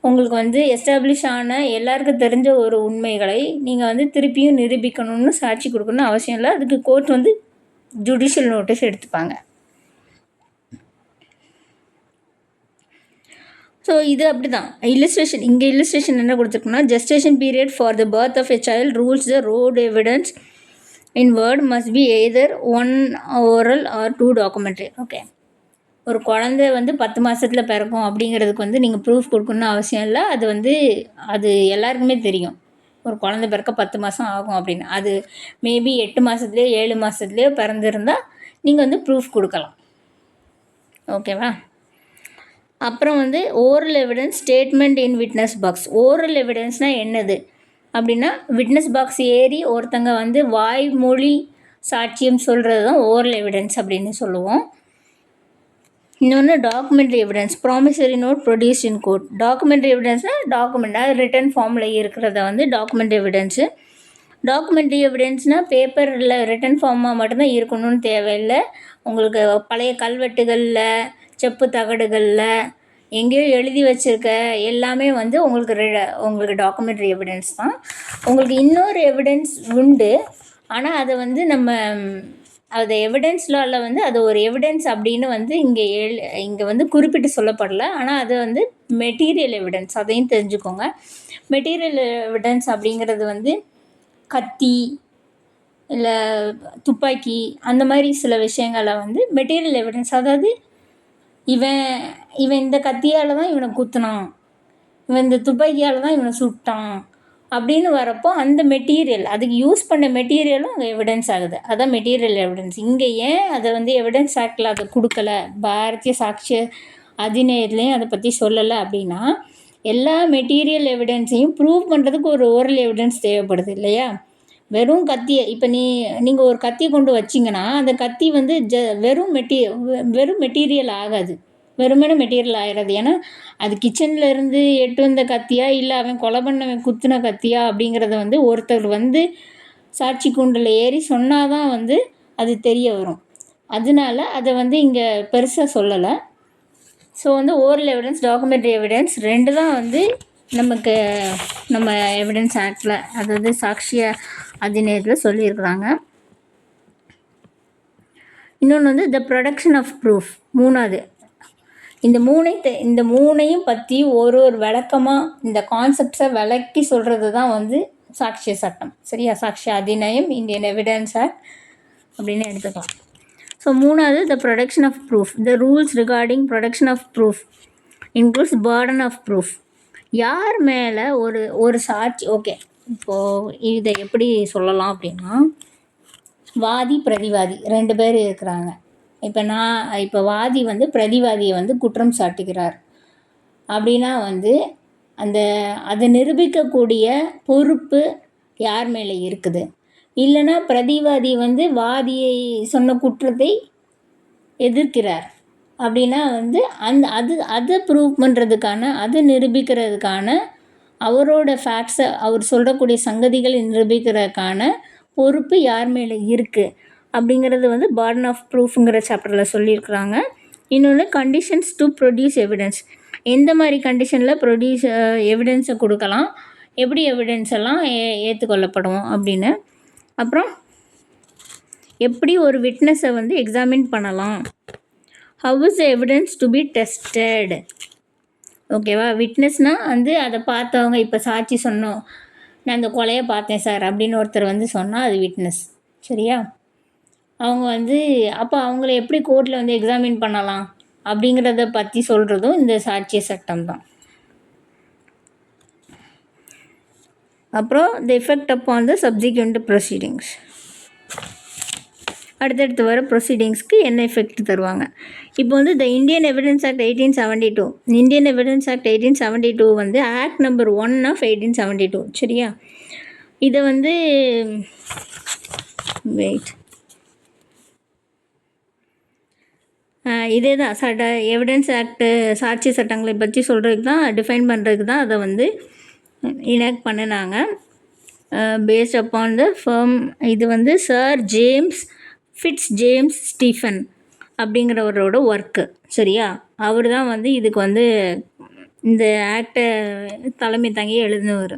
உங்களுக்கு வந்து எஸ்டாப்ளிஷ் ஆன எல்லாருக்கும் தெரிஞ்ச ஒரு உண்மைகளை நீங்கள் வந்து திருப்பியும் நிரூபிக்கணும்னு சாட்சி கொடுக்கணும்னு அவசியம் இல்லை. அதுக்கு கோர்ட் வந்து ஜுடிஷியல் நோட்டீஸ் எடுத்துப்பாங்க. ஸோ இது அப்படி தான் இல்லஸ்ட்ரேஷன். இங்கே இல்லஸ்ட்ரேஷன் என்ன கொடுத்துருக்குன்னா, gestation period for the birth of a child rules the road evidence in word must be either 1 oral or 2 documentary. ஓகே, ஒரு குழந்தை வந்து 10 மாதத்தில் பிறக்கும் அப்படிங்கிறதுக்கு வந்து நீங்கள் ப்ரூஃப் கொடுக்கணுன்னு அவசியம் இல்லை. அது வந்து அது எல்லாருக்குமே தெரியும், ஒரு குழந்தை பிறக்க 10 மாதம் ஆகும் அப்படின்னு. அது மேபி 8 மாதத்துலேயோ 7 மாதத்துலேயோ பிறந்திருந்தால் நீங்கள் வந்து ப்ரூஃப் கொடுக்கலாம். ஓகேவா? அப்புறம் வந்து ஓரல் எவிடன்ஸ் ஸ்டேட்மெண்ட் இன் விட்னஸ் பாக்ஸ். ஓரல் எவிடன்ஸ்னால் என்னது அப்படின்னா, விட்னஸ் பாக்ஸ் ஏறி ஒருத்தங்க வந்து வாய்மொழி சாட்சியம் சொல்கிறது தான் ஓரல் எவிடன்ஸ் அப்படின்னு சொல்லுவோம். இன்னொன்று documentary evidence, promissory note produce in court. Documentary எவிடன்ஸ்னால் டாக்குமெண்ட் அது ரிட்டன் ஃபார்மில் இருக்கிறத வந்து டாக்குமெண்ட்ரி எவிடன்ஸு. டாக்குமெண்ட்ரி எவிடன்ஸ்னால் பேப்பரில் ரிட்டன் ஃபார்மாக மட்டும்தான் இருக்கணும்னு தேவையில்லை. உங்களுக்கு பழைய கல்வெட்டுகளில், செப்பு தகடுகளில் எங்கேயோ எழுதி வச்சுருக்க எல்லாமே வந்து உங்களுக்கு டாக்குமெண்ட்ரி எவிடன்ஸ் தான். உங்களுக்கு இன்னொரு எவிடன்ஸ் உண்டு, ஆனால் அதை வந்து நம்ம அது எவிடன்ஸ் லாவில் வந்து அது ஒரு எவிடன்ஸ் அப்படின்னு வந்து இங்கே வந்து குறிப்பிட்டு சொல்லப்படலை. ஆனால் அது வந்து மெட்டீரியல் எவிடன்ஸ், அதையும் தெரிஞ்சுக்கோங்க. மெட்டீரியல் எவிடன்ஸ் அப்படிங்கிறது வந்து கத்தி இல்லை துப்பாக்கி அந்த மாதிரி சில விஷயங்களை வந்து மெட்டீரியல் எவிடன்ஸ். அதாவது இவன் இந்த கத்தியால் தான் இவனை குத்துனான், இவன் இந்த துப்பாக்கியால் தான் இவனை சுட்டான் அப்படின்னு வரப்போ அந்த மெட்டீரியல், அதுக்கு யூஸ் பண்ண மெட்டீரியலும் அங்கே எவிடன்ஸ் ஆகுது. அதான் மெட்டீரியல் எவிடன்ஸ். இங்கே ஏன் அதை வந்து எவிடன்ஸ் ஆக்டில் அதை கொடுக்கல, பாரதிய சாட்சிய அதிநியத்துலேயும் அதை பற்றி சொல்லலை அப்படின்னா, எல்லா மெட்டீரியல் எவிடன்ஸையும் ப்ரூவ் பண்ணுறதுக்கு ஒரு ஓரல் எவிடன்ஸ் தேவைப்படுது இல்லையா? வெறும் கத்தியை இப்போ நீங்கள் ஒரு கத்தியை கொண்டு வச்சிங்கன்னா அந்த கத்தி வந்து வெறும் மெட்டீரியல் ஆகாது, வெறுமனே மெட்டீரியல் ஆகிடாது. ஏன்னா அது கிச்சனில் இருந்து எட்டு வந்த கத்தியா இல்லை அவன் கொலை பண்ணவன் குத்துன கத்தியா அப்படிங்கிறத வந்து ஒருத்தர் வந்து சாட்சி கூண்டில் ஏறி சொன்னால் தான் வந்து அது தெரிய வரும். அதனால அதை வந்து இங்கே பெருசாக சொல்லலை. ஸோ வந்து ஓரல் எவிடன்ஸ், டாக்குமெண்ட்ரி எவிடன்ஸ் ரெண்டு தான் வந்து நம்ம எவிடன்ஸ் ஆக்டில், அதாவது சாட்சிய அதிநியத்தில் சொல்லியிருக்கிறாங்க. இன்னொன்று வந்து த ப்ரொடக்ஷன் ஆஃப் ப்ரூஃப். மூணாவது இந்த மூணையும் பற்றி ஒரு விளக்கமாக இந்த கான்செப்ட்ஸை விளக்கி சொல்கிறது தான் வந்து சாட்சிய சட்டம். சரியா? சாட்சிய அதிநியம், இந்தியன் எவிடன்ஸ் ஆக்ட் அப்படின்னு எடுத்துக்கலாம். ஸோ மூணாவது the production of proof. The rules regarding production of proof includes burden of proof. யார் மேலே ஒரு சாட்சி, ஓகே இப்போது இதை எப்படி சொல்லலாம் அப்படின்னா, வாதி பிரதிவாதி 2 பேர் இருக்கிறாங்க. இப்போ வாதி வந்து பிரதிவாதியை வந்து குற்றம் சாட்டுகிறார் அப்படின்னா வந்து அதை நிரூபிக்கக்கூடிய பொறுப்பு யார் மேலே இருக்குது? இல்லைன்னா பிரதிவாதி வந்து வாதியை சொன்ன குற்றத்தை எதிர்க்கிறார் அப்படின்னா வந்து அதை ப்ரூவ் பண்ணுறதுக்கான, அதை நிரூபிக்கிறதுக்கான, அவரோட ஃபேக்ட்ஸை அவர் சொல்லக்கூடிய சங்கதிகளை நிரூபிக்கிறதுக்கான பொறுப்பு யார் மேலே இருக்குது அப்படிங்கிறது வந்து பர்டன் ஆஃப் ப்ரூஃப்ங்கிற சாப்டரில் சொல்லியிருக்கிறாங்க. இன்னொன்று கண்டிஷன்ஸ் டு ப்ரொடியூஸ் எவிடன்ஸ், எந்த மாதிரி கண்டிஷனில் எவிடன்ஸை கொடுக்கலாம், எப்படி எவிடன்ஸ் எல்லாம் ஏற்றுக்கொள்ளப்படும் அப்படின்னு. அப்புறம் எப்படி ஒரு விட்னஸை வந்து எக்ஸாமின் பண்ணலாம், how is evidence to be tested. ஓகேவா? விட்னஸ்னால் வந்து அதை பார்த்தவங்க, இப்போ சாட்சி சொன்னோம், நான் அந்த கொலையை பார்த்தேன் சார் அப்படின்னு ஒருத்தர் வந்து சொன்னால் அது விட்னஸ். சரியா? அவங்க வந்து அப்போ அவங்கள எப்படி கோர்ட்டில் வந்து எக்ஸாமின் பண்ணலாம் அப்படிங்கிறத பற்றி சொல்கிறதும் இந்த சாட்சிய சட்டம் தான். அப்புறம் the effect upon the subsequent proceedings, அடுத்தடுத்து வர ப்ரொசீடிங்ஸ்க்கு என்ன எஃபெக்ட் தருவாங்க. இப்போ வந்து the Indian evidence act 1872, Indian evidence act 1872 வந்து ஆக்ட் நம்பர் 1 ஆஃப் 1872. சரியா? இதை வந்து இதே தான் எவிடன்ஸ் ஆக்டு சாட்சி சட்டங்களை பற்றி சொல்கிறதுக்கு தான், டிஃபைன் பண்ணுறதுக்கு தான் அதை வந்து இனாக்ட் பண்ணினாங்க. பேஸ்ட் அப்பான் த ஃபர்ம், இது வந்து sir James Fitz James Stephen அப்படிங்கிறவரோட ஒர்க்கு. சரியா? அவர் தான் வந்து இதுக்கு வந்து இந்த ஆக்டை தலைமை தாங்கி எழுதினவர்.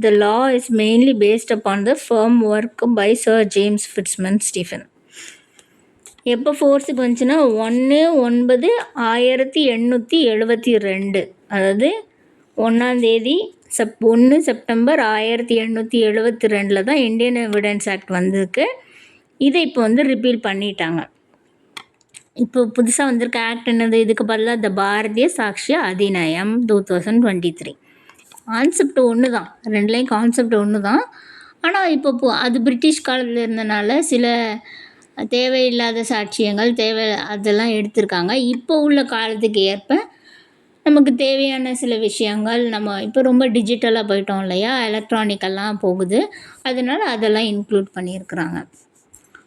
The law is mainly based upon the firm work by Sir James Fitzman Stephen. எப்போ ஃபோர்ஸுக்கு வந்துச்சுன்னா 1/9/1872, அதாவது 1 செப்டம்பர் 1872 தான் இந்தியன் எவிடன்ஸ் ஆக்ட் வந்திருக்கு. இதை இப்போ வந்து ரிப்பீல் பண்ணிட்டாங்க. இப்போ புதுசாக வந்திருக்க ஆக்ட் என்னது, இதுக்கு பதிலாக த பாரதிய சாக்ஷிய அதிநயம் 2023. கான்செப்ட் ஒன்று தான், ரெண்டுலேயும் கான்செப்ட் ஒன்று தான். ஆனால் இப்போ அது பிரிட்டிஷ் காலத்தில் இருந்தனால சில தேவையில்லாத சாட்சியங்கள் அதெல்லாம் எடுத்திருக்காங்க. இப்போ உள்ள காலத்துக்கு ஏற்ப நமக்கு தேவையான சில விஷயங்கள், நம்ம இப்போ ரொம்ப டிஜிட்டலாக போயிட்டோம் இல்லையா, எலக்ட்ரானிக்கெல்லாம் போகுது, அதனால் அதெல்லாம் இன்க்ளூட் பண்ணியிருக்கிறாங்க.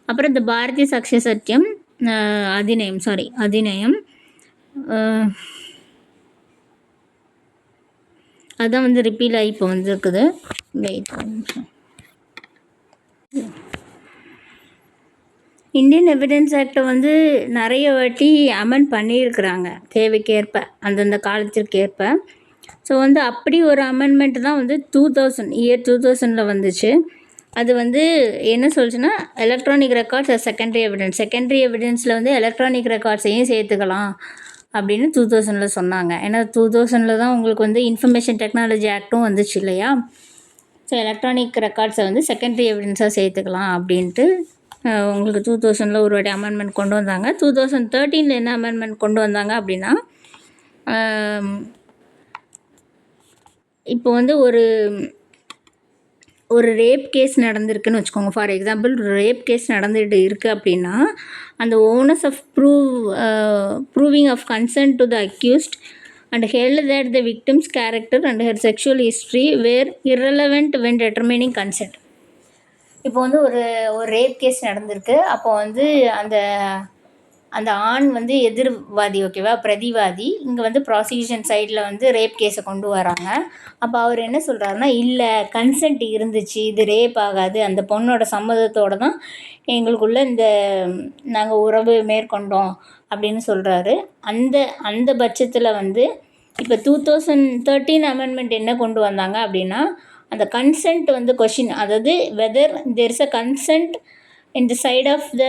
அப்புறம் இந்த பாரதிய சாக்ஷிய சத்தியம் அதிநயம் அதான் வந்து ரிப்பீல் ஆகி இப்போ வந்துருக்குது. இந்தியன் எவிடன்ஸ் ஆக்டை வந்து நிறைய வாட்டி அமெண்ட் பண்ணியிருக்கிறாங்க தேவைக்கேற்ப, அந்தந்த காலத்திற்கு ஏற்ப. ஸோ வந்து அப்படி ஒரு அமெண்ட்மெண்ட் தான் வந்து 2000 வந்துச்சு. அது வந்து என்ன சொல்லுச்சுன்னா, எலக்ட்ரானிக் ரெக்கார்ட்ஸ் செகண்டரி எவிடன்ஸில் வந்து எலக்ட்ரானிக் ரெக்கார்ட்ஸையும் சேர்த்துக்கலாம் அப்படின்னு 2000 சொன்னாங்க. ஏன்னா 2000 தான் உங்களுக்கு வந்து இன்ஃபர்மேஷன் டெக்னாலஜி ஆக்டும் வந்துச்சு இல்லையா. ஸோ எலக்ட்ரானிக் ரெக்கார்ட்ஸை வந்து செகண்டரி எவிடன்ஸாக சேர்த்துக்கலாம் அப்படின்ட்டு உங்களுக்கு 2000 ஒரு வாட்டி அமெண்ட்மெண்ட் கொண்டு வந்தாங்க. 2013 என்ன அமெண்ட்மெண்ட் கொண்டு வந்தாங்க அப்படின்னா, இப்போ வந்து ஒரு ரேப் கேஸ் நடந்திருக்குன்னு வச்சுக்கோங்க. ஃபார் எக்ஸாம்பிள் ரேப் கேஸ் நடந்துகிட்டு இருக்குது அப்படின்னா, அந்த onus of proving of consent to the accused and held that the victim's character and her sexual history were irrelevant when determining consent. இப்போ வந்து ஒரு ரேப் கேஸ் நடந்திருக்கு. அப்போ வந்து அந்த ஆண் வந்து எதிர்வாதி, ஓகேவா, பிரதிவாதி. இங்கே வந்து ப்ராசிக்யூஷன் சைடில் வந்து ரேப் கேஸை கொண்டு வராங்க. அப்போ அவர் என்ன சொல்கிறாருன்னா, இல்லை கன்சென்ட் இருந்துச்சு, இது ரேப் ஆகாது, அந்த பொண்ணோட சம்மதத்தோடு தான் எங்களுக்குள்ளே நாங்கள் உறவு மேற்கொண்டோம் அப்படின்னு சொல்கிறாரு. அந்த பட்சத்தில் வந்து இப்போ 2013 அமெண்ட்மெண்ட் என்ன கொண்டு வந்தாங்க அப்படின்னா, அந்த கன்சென்ட் வந்து கொஷின், அதாவது whether there is a consent in the side of the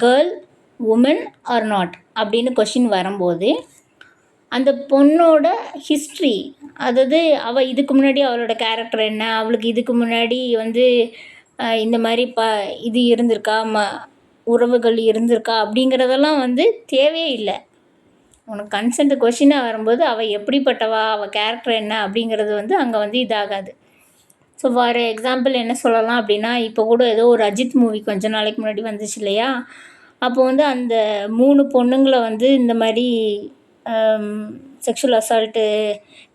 girl woman or not அப்படின்னு கொஷின் வரும்போது, அந்த பொண்ணோட ஹிஸ்ட்ரி, அதாவது அவள் இதுக்கு முன்னாடி அவளோட கேரக்டர் என்ன, அவளுக்கு இதுக்கு முன்னாடி வந்து இந்த மாதிரி இது இருந்திருக்கா, உறவுகள் இருந்திருக்கா அப்படிங்கிறதெல்லாம் வந்து தேவையே இல்லை. உனக்கு கன்சென்ட் கொஷினாக வரும்போது அவள் எப்படிப்பட்டவா, அவள் கேரக்டர் என்ன அப்படிங்கிறது வந்து அங்கே வந்து இதாகாது. ஸோ ஃபார் எக்ஸாம்பிள் என்ன சொல்லலாம் அப்படின்னா, இப்போ கூட ஏதோ ஒரு அஜித் மூவி கொஞ்ச நாளைக்கு முன்னாடி வந்துச்சு இல்லையா, அப்போ வந்து அந்த 3 பொண்ணுங்களை வந்து இந்த மாதிரி செக்ஷுவல் அசால்ட்டு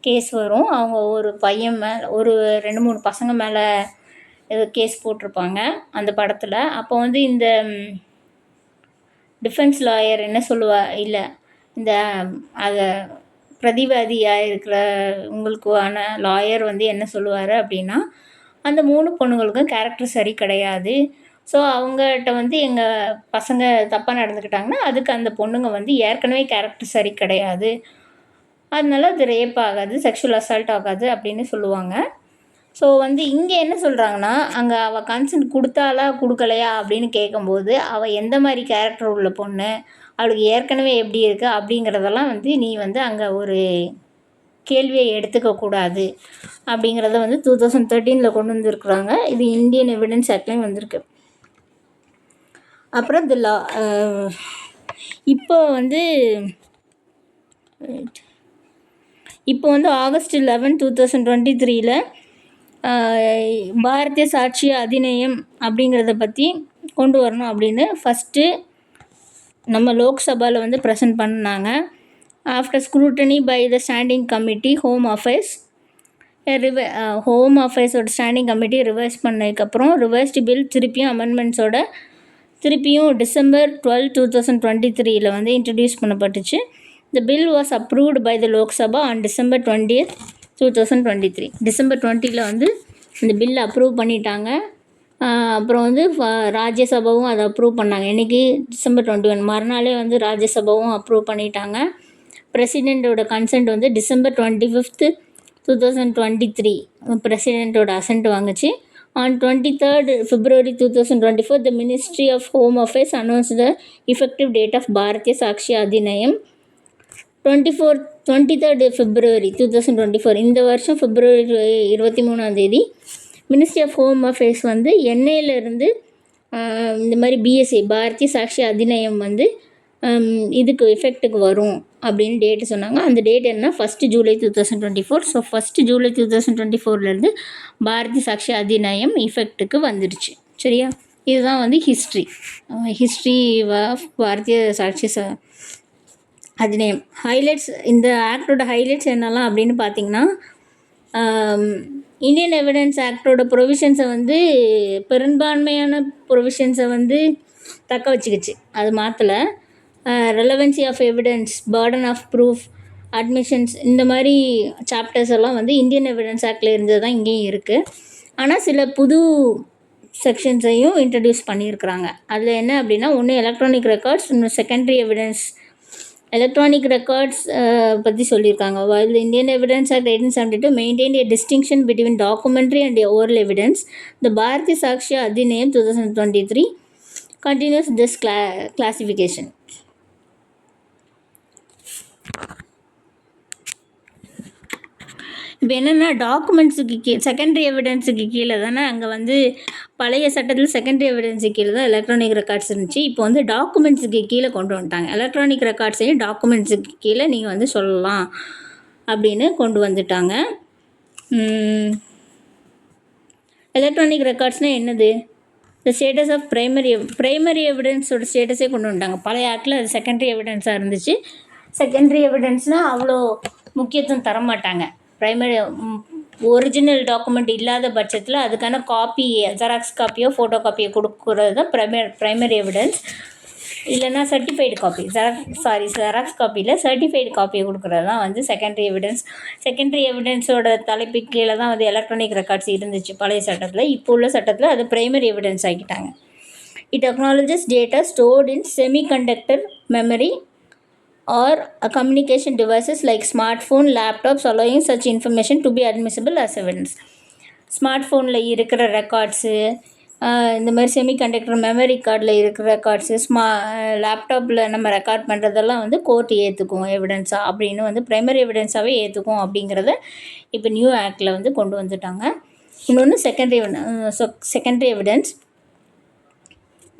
கேஸ் வரும். அவங்க ஒரு பையன் மேலே, ஒரு 2-3 பசங்க மேலே ஏதோ கேஸ் போட்டிருப்பாங்க அந்த படத்தில். அப்போ வந்து இந்த டிஃபென்ஸ் லாயர் என்ன அதை பிரதிவாதியாக இருக்கிற உங்களுக்கான லாயர் வந்து என்ன சொல்லுவார் அப்படின்னா, அந்த 3 பொண்ணுங்களுக்கும் கேரக்டர் சரி கிடையாது. ஸோ அவங்ககிட்ட வந்து எங்கள் பசங்க தப்பாக நடந்துக்கிட்டாங்கன்னா, அதுக்கு அந்த பொண்ணுங்க வந்து ஏற்கனவே கேரக்டர் சரி கிடையாது. அதனால அது ரேப் ஆகாது, செக்ஷுவல் அசால்ட் ஆகாது அப்படின்னு சொல்லுவாங்க. ஸோ வந்து இங்கே என்ன சொல்கிறாங்கன்னா, அங்கே அவள் கன்சென்ட் கொடுத்தாளா கொடுக்கலையா அப்படின்னு கேட்கும்போது, அவள் எந்த மாதிரி கேரக்டர் உள்ள பொண்ணு, அவளுக்கு ஏற்கனவே எப்படி இருக்குது அப்படிங்கிறதெல்லாம் வந்து நீ வந்து அங்கே ஒரு கேள்வியை எடுத்துக்கக்கூடாது அப்படிங்கிறத வந்து 2013 கொண்டு வந்துருக்குறாங்க. இது இந்தியன் எவிடன்ஸ் ஆக்ட்லேயும் வந்திருக்கு. அப்புறம் இந்த லா இப்போ வந்து ஆகஸ்ட் 11, 2023 பாரதிய சாட்சி அதிநியம் அப்படிங்கிறத பற்றி கொண்டு வரணும் அப்படின்னு ஃபஸ்ட்டு நம்ம லோக்சபாவில் வந்து ப்ரெசென்ட் பண்ணாங்க. After scrutiny by the standing committee home affairs home அஃபேர்ஸோட ஸ்டாண்டிங் கமிட்டி ரிவைஸ் பண்ணதுக்கப்புறம் ரிவைஸ்டு பில் திருப்பியும் டிசம்பர் 12, 2023 வந்து இன்ட்ரடியூஸ் பண்ணப்பட்டுச்சு. The bill was approved by the Lok Sabha on December 20th, 2023. December 20 வந்து இந்த பில்லை அப்ரூவ் பண்ணிட்டாங்க. அப்புறம் வந்து ராஜ்யசபாவும் அதை அப்ரூவ் பண்ணாங்க. இன்றைக்கி டிசம்பர் 21 மறுநாளே வந்து ராஜ்யசபாவும் அப்ரூவ் பண்ணிட்டாங்க. பிரசிடெண்ட்டோட கன்சென்ட் வந்து டிசம்பர் 25th, 2023 பிரசிடெண்ட்டோட அசென்ட் வாங்குச்சு. On 23rd February 2024, the Ministry of Home Affairs announced the effective date of Bharatiya Sakshi Adhinayam. 23rd February 2024 இந்த வருஷம் February 23 ministry of home affairs வந்து என்ஐயிலேருந்து இந்த மாதிரி பிஎஸ்சி பாரதிய சாட்சி அதிநயம் வந்து இதுக்கு எஃபெக்ட்டுக்கு வரும் அப்படின்னு டேட்டு சொன்னாங்க. அந்த டேட் என்ன 1 July 2024. ஸோ 1 July 2024 பாரதிய சாட்சி அதிநயம் எஃபெக்ட்டுக்கு வந்துடுச்சு. சரியா? இதுதான் வந்து ஹிஸ்ட்ரி ஆஃப் பாரதிய சாட்சி அதிநயம். ஹைலைட்ஸ், இந்த ஆக்டோட ஹைலைட்ஸ் என்னெல்லாம் அப்படின்னு பார்த்தீங்கன்னா, இந்தியன் எவிடன்ஸ் ஆக்டோட ப்ரொவிஷன்ஸை வந்து பெரும்பான்மையான ப்ரொவிஷன்ஸை வந்து தக்க வச்சுக்கிச்சு, அது மாற்றலை. Relevancy of evidence, burden of proof, admissions, இந்த மாதிரி சாப்டர்ஸ் எல்லாம் வந்து இந்தியன் எவிடன்ஸ் ஆக்டில் இருந்தது தான் இங்கேயும் இருக்குது. ஆனால் சில புது செக்ஷன்ஸையும் இன்ட்ரடியூஸ் பண்ணியிருக்கிறாங்க. அதில் என்ன அப்படின்னா, ஒன்று எலக்ட்ரானிக் ரெக்கார்ட்ஸ், இன்னும் செகண்டரி எவிடன்ஸ். எலக்ட்ரானிக் ரெக்கார்ட்ஸ் பற்றி சொல்லியிருக்காங்க. while the Indian Evidence Act 1872 maintained a distinction between documentary and oral evidence, the Bharatiya Sakshi Adhinayam 2023 continues this classification. இப்போ என்னென்னா, டாக்குமெண்ட்ஸுக்கு செகண்டரி எவிடன்ஸுக்கு கீழே தானே அங்கே வந்து பழைய சட்டத்தில் செகண்டரி எவிடன்ஸுக்கு கீழே தான் எலக்ட்ரானிக் ரெக்கார்ட்ஸ் இருந்துச்சு. இப்போ வந்து டாக்குமெண்ட்ஸுக்கு கீழே கொண்டு வந்துட்டாங்க. எலக்ட்ரானிக் ரெக்கார்ட்ஸையும் டாக்குமெண்ட்ஸுக்கு கீழே நீங்கள் வந்து சொல்லலாம் அப்படின்னு கொண்டு வந்துட்டாங்க. எலக்ட்ரானிக் ரெக்கார்ட்ஸ்னால் என்னது? த ஸ்டேட்டஸ் ஆஃப் ப்ரைமரி எவிடன்ஸோட ஸ்டேட்டஸே கொண்டு வந்துட்டாங்க. பழைய ஆக்டில் அது செகண்டரி எவிடன்ஸாக இருந்துச்சு. செகண்டரி எவிடன்ஸ்னால் அவ்வளோ முக்கியத்துவம் தரமாட்டாங்க. ப்ரைமரி ஒரிஜினல் டாக்குமெண்ட் இல்லாத பட்சத்தில் அதுக்கான காப்பி, ஜெராக்ஸ் காப்பியோ ஃபோட்டோ காப்பியோ கொடுக்குறது தான் ப்ரைமரி எவிடன்ஸ். இல்லைன்னா சர்டிஃபைடு காப்பி, ஜெராக்ஸ் காப்பியில் சர்டிஃபைடு காப்பியை கொடுக்குறது தான் வந்து செகண்டரி எவிடன்ஸ். செகண்டரி எவிடன்ஸோட தலைப்பு கீழே தான் வந்து எலக்ட்ரானிக் ரெக்கார்ட்ஸ் இருந்துச்சு பழைய சட்டத்தில். இப்போ உள்ள சட்டத்தில் அது ப்ரைமரி எவிடன்ஸ் ஆக்கிட்டாங்க. It acknowledges data stored in semiconductor memory or communication devices like smartphone, laptops, allowing such information to be admissible as evidence. ஸ்மார்ட்ஃபோனில் இருக்கிற ரெக்கார்ட்ஸு, இந்த மாதிரி செமிகண்டக்டர் மெமரி கார்டில் இருக்கிற ரெக்கார்ட்ஸு, லேப்டாப்பில் நம்ம ரெக்கார்ட் பண்ணுறதெல்லாம் வந்து கோர்ட் ஏற்றுக்கும் எவிடன்ஸாக அப்படின்னு வந்து ப்ரைமரி எவிடன்ஸாகவே ஏற்றுக்கும் அப்படிங்கிறத இப்போ நியூ ஆக்டில் வந்து கொண்டு வந்துட்டாங்க. இன்னொன்று secondary evidence.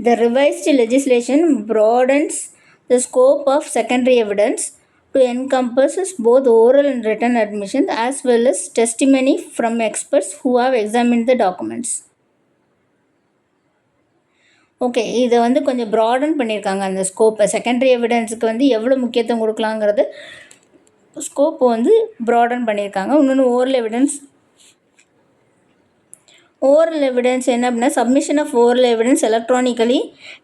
The revised legislation broadens the scope of secondary evidence to encompass both oral and written admissions as well as testimony from experts who have examined the documents. Okay, இதை வந்து கொஞ்சம் broaden பண்ணியிருக்காங்க அந்த ஸ்கோப்பை. Secondary எவிடன்ஸுக்கு வந்து எவ்வளோ முக்கியத்துவம் கொடுக்கலாங்கிறது ஸ்கோப்பை வந்து broaden பண்ணியிருக்காங்க. இன்னொன்று ஓரல் எவிடன்ஸ் என்ன அப்படின்னா, submission of oral evidence electronically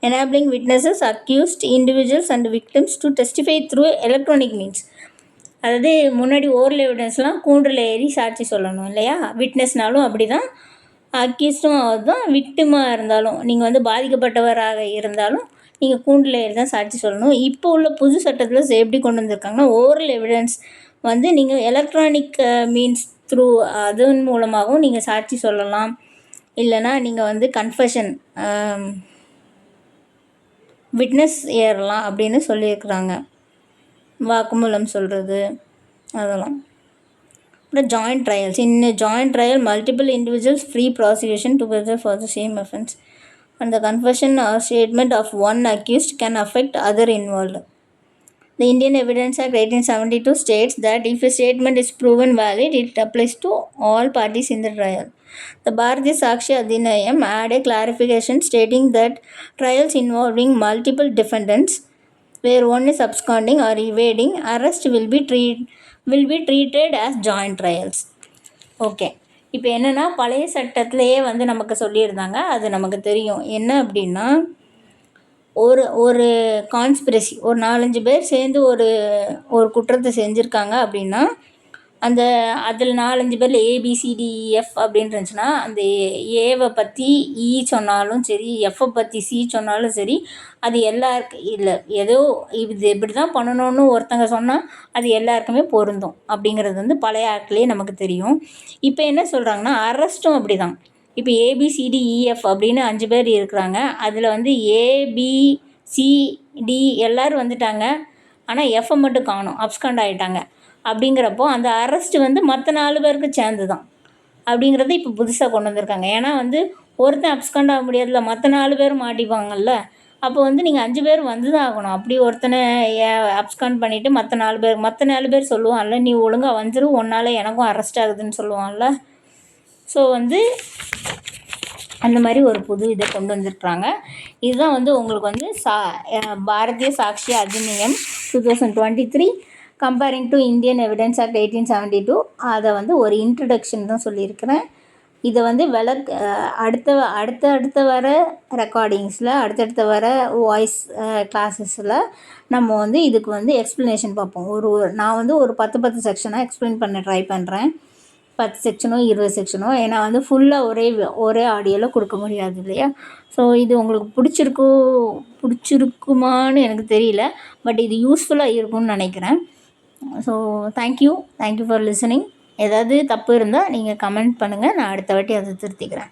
enabling witnesses, accused individuals and victims to testify through electronic means. அதாவது முன்னாடி ஓரல் எவிடன்ஸ்லாம் கூண்டில் ஏறி சாட்சி சொல்லணும் இல்லையா? விட்னஸ்னாலும் அப்படி தான். அக்யூஸ்டும் அதுதான், விக்டிமாக இருந்தாலும் நீங்கள் வந்து பாதிக்கப்பட்டவராக இருந்தாலும் நீங்கள் கூண்டில் ஏறி தான் சாட்சி சொல்லணும். இப்போ உள்ள புது சட்டத்தில் எப்படி கொண்டு வந்திருக்காங்கன்னா, ஓரல் எவிடன்ஸ் வந்து நீங்கள் எலக்ட்ரானிக் மீன்ஸ் த்ரூ அதன் மூலமாகவும் நீங்கள் சாட்சி சொல்லலாம். இல்லைனா நீங்கள் வந்து கன்ஃபெஷன் விட்னஸ் ஏறலாம் அப்படின்னு சொல்லியிருக்கிறாங்க. வாக்குமூலம் சொல்கிறது அதெல்லாம். அப்புறம் joint trials. In joint trial multiple individuals free prosecution together for the same offence and the confession or statement of one accused can affect other involved. The Indian Evidence Act 1872 states that if a statement is proven valid, it applies to all parties in the trial. The Bharatiya Sakshi Adhinayam add a clarification stating that trials involving multiple defendants where one is absconding or evading arrest will be treated as joint trials. Okay, இப்போ என்னென்னா பழைய சட்டத்திலேயே வந்து நமக்கு சொல்லியிருந்தாங்க, அது நமக்கு தெரியும். என்ன அப்படின்னா, ஒரு கான்ஸ்பிரசி, ஒரு 4-5 பேர் சேர்ந்து ஒரு குற்றத்தை செஞ்சுருக்காங்க அப்படின்னா, அதில் 4-5 பேரில் ABCDEF அப்படின்னு இருந்துச்சுன்னா, அந்த ஏவை பற்றி இ சொன்னாலும் சரி, எஃப்பை பற்றி சி சொன்னாலும் சரி, அது எல்லாருக்கும் இல்லை, ஏதோ இது இப்படி தான் பண்ணணும்னு ஒருத்தங்க சொன்னால் அது எல்லாருக்குமே பொருந்தும் அப்படிங்கிறது வந்து பழைய ஆக்ட்லேயே நமக்கு தெரியும். இப்போ என்ன சொல்கிறாங்கன்னா, அரெஸ்ட்டும் அப்படி தான். இப்போ ABCDEF அப்படின்னு 5 பேர் இருக்கிறாங்க. அதில் வந்து ABCD எல்லோரும் வந்துட்டாங்க, ஆனால் எஃப்பை மட்டும் காணும், அப்ஸ்காண்ட் ஆகிட்டாங்க. அப்படிங்கிறப்போ அந்த அரெஸ்ட்டு வந்து மற்ற 4 பேருக்கு சேர்ந்து தான் அப்படிங்கிறது இப்போ புதுசாக கொண்டு வந்திருக்காங்க. ஏன்னா வந்து ஒருத்தன் அப்ஸ்காண்ட் ஆக முடியாதுல்ல, மற்ற 4 பேரும் மாட்டிப்பாங்கல்ல. அப்போ வந்து நீங்கள் 5 பேர் வந்து தான் ஆகணும். அப்படி ஒருத்தனை அப்ஸ்காண்ட் பண்ணிவிட்டு மற்ற 4 பேர் சொல்லுவான்ல, நீ ஒழுங்காக வந்துரு, உன்னால் எனக்கும் அரெஸ்ட் ஆகுதுன்னு சொல்லுவான்ல. ஸோ வந்து அந்த மாதிரி ஒரு புது இதை கொண்டு வந்திருக்கிறாங்க. இதுதான் வந்து உங்களுக்கு வந்து Bharatiya Sakshi Adhiniyam 2023 comparing to Indian evidence act 1872. அதை வந்து ஒரு இன்ட்ரடக்ஷன் தான் சொல்லியிருக்கிறேன். இதை வந்து அடுத்த வர ரெக்கார்டிங்ஸில், அடுத்தடுத்த வர வாய்ஸ் கிளாஸஸில் நம்ம வந்து இதுக்கு வந்து எக்ஸ்ப்ளனேஷன் பார்ப்போம். நான் வந்து ஒரு 10 செக்ஷனாக எக்ஸ்ப்ளைன் பண்ண ட்ரை பண்ணுறேன். 10 செக்ஷனோ 20 செக்ஷனோ, ஏன்னா வந்து ஃபுல்லாக ஒரே ஆடியோவில் கொடுக்க முடியாது இல்லையா. ஸோ இது உங்களுக்கு பிடிச்சிருக்குமான்னு எனக்கு தெரியல, பட் இது யூஸ்ஃபுல்லாக இருக்கும்னு நினைக்கிறேன். So thank you for listening. ஏதாவது தப்பு இருந்தால் நீங்கள் கமெண்ட் பண்ணுங்கள், நான் அடுத்த வாட்டி அதை திருத்திக்கிறேன்.